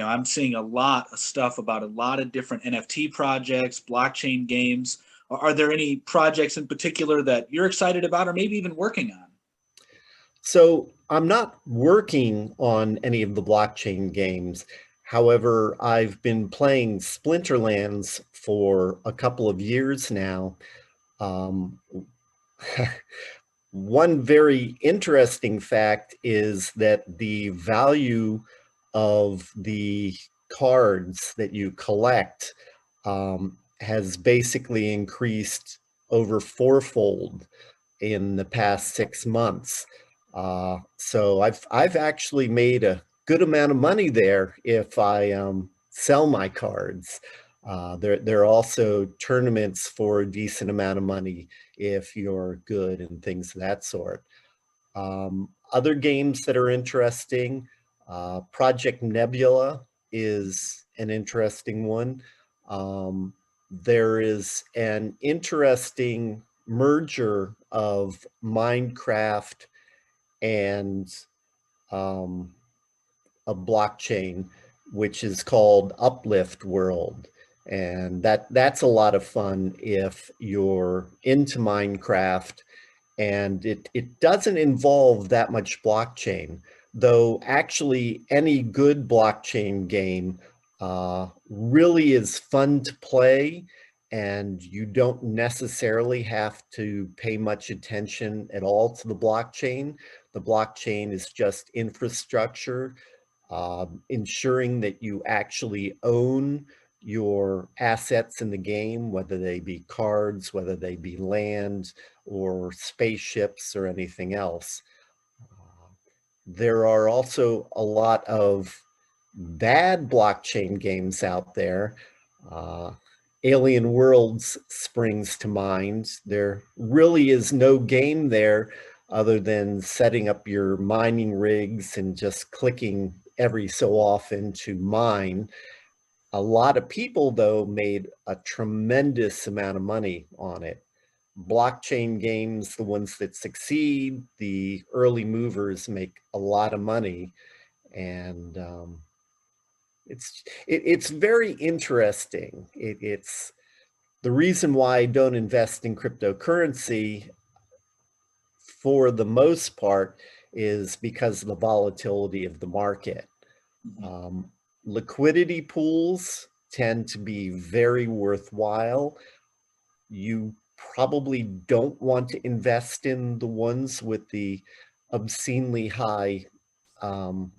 I'm seeing a lot of stuff about a lot of different NFT projects, blockchain games. Are there any projects in particular that you're excited about or maybe even working on? So I'm not working on any of the blockchain games. However, I've been playing Splinterlands for a couple of years now. Um, One very interesting fact is that the value of the cards that you collect has basically increased over fourfold in the past 6 months. So I've actually made a good amount of money there if I sell my cards. There are also tournaments for a decent amount of money if you're good and things of that sort. Other games that are interesting, Project Nebula is an interesting one. There is an interesting merger of Minecraft and um, a blockchain, which is called Uplift World. And that's a lot of fun if you're into Minecraft, and it doesn't involve that much blockchain, though actually any good blockchain game really is fun to play, and you don't necessarily have to pay much attention at all to the blockchain. The blockchain is just infrastructure, ensuring that you actually own your assets in the game, whether they be cards, whether they be land or spaceships or anything else. There are also a lot of bad blockchain games out there. Uh, Alien Worlds springs to mind. There really is no game there other than setting up your mining rigs and just clicking every so often to mine. A lot of people, though, made a tremendous amount of money on it. Blockchain games, the ones that succeed, the early movers make a lot of money. And it's very interesting. It's the reason why I don't invest in cryptocurrency for the most part is because of the volatility of the market. Mhm. Um, Liquidity pools tend to be very worthwhile. You probably don't want to invest in the ones with the obscenely high um,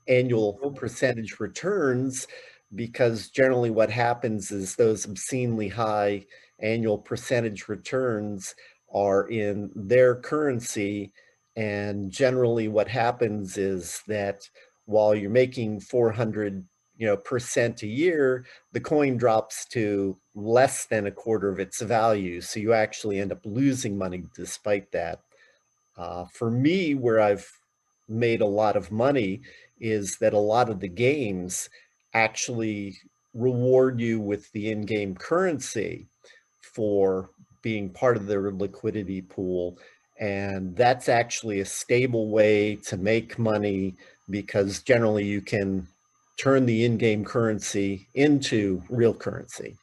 annual percentage returns, because generally what happens is those obscenely high annual percentage returns are in their currency. And generally what happens is that while you're making 400 percent a year, the coin drops to less than a quarter of its value. So you actually end up losing money despite that. For me, where I've made a lot of money is that a lot of the games actually reward you with the in-game currency for being part of their liquidity pool. And that's actually a stable way to make money, because generally you can turn the in-game currency into real currency.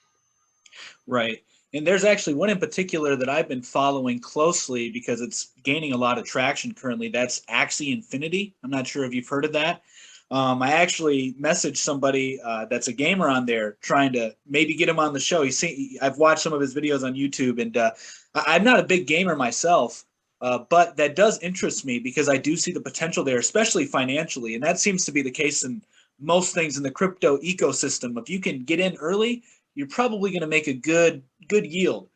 Right. And there's actually one in particular that I've been following closely because it's gaining a lot of traction currently. That's Axie Infinity. I'm not sure if you've heard of that. I actually messaged somebody that's a gamer on there, trying to maybe get him on the show. I've watched some of his videos on YouTube, and I'm not a big gamer myself, but that does interest me because I do see the potential there, especially financially, and that seems to be the case in most things in the crypto ecosystem. If you can get in early, you're probably going to make a good yield.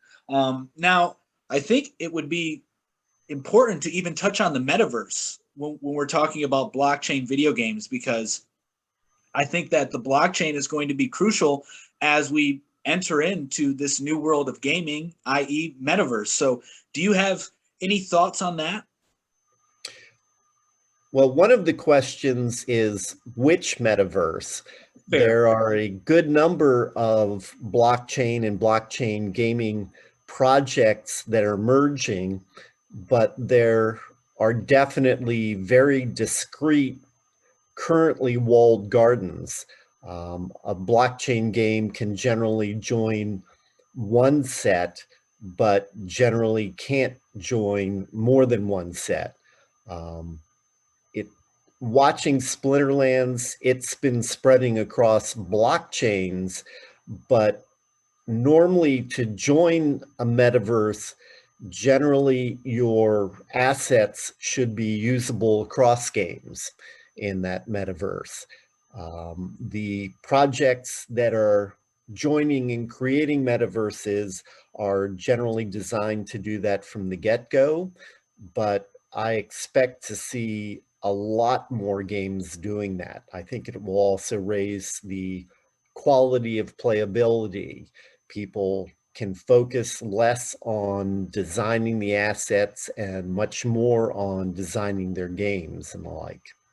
Now, I think it would be important to even touch on the metaverse when we're talking about blockchain video games, because I think that the blockchain is going to be crucial as we enter into this new world of gaming, i.e., metaverse. So, do you have any thoughts on that? Well, one of the questions is which metaverse? Fair. There are a good number of blockchain and blockchain gaming projects that are merging, but there are definitely very discrete currently walled gardens. A blockchain game can generally join one set, but generally can't join more than one set. Um, it Watching Splinterlands, it's been spreading across blockchains, but normally to join a metaverse, generally your assets should be usable across games in that metaverse. The projects that are joining and creating metaverses are generally designed to do that from the get-go, but I expect to see a lot more games doing that. I think it will also raise the quality of playability. People can focus less on designing the assets and much more on designing their games and the like.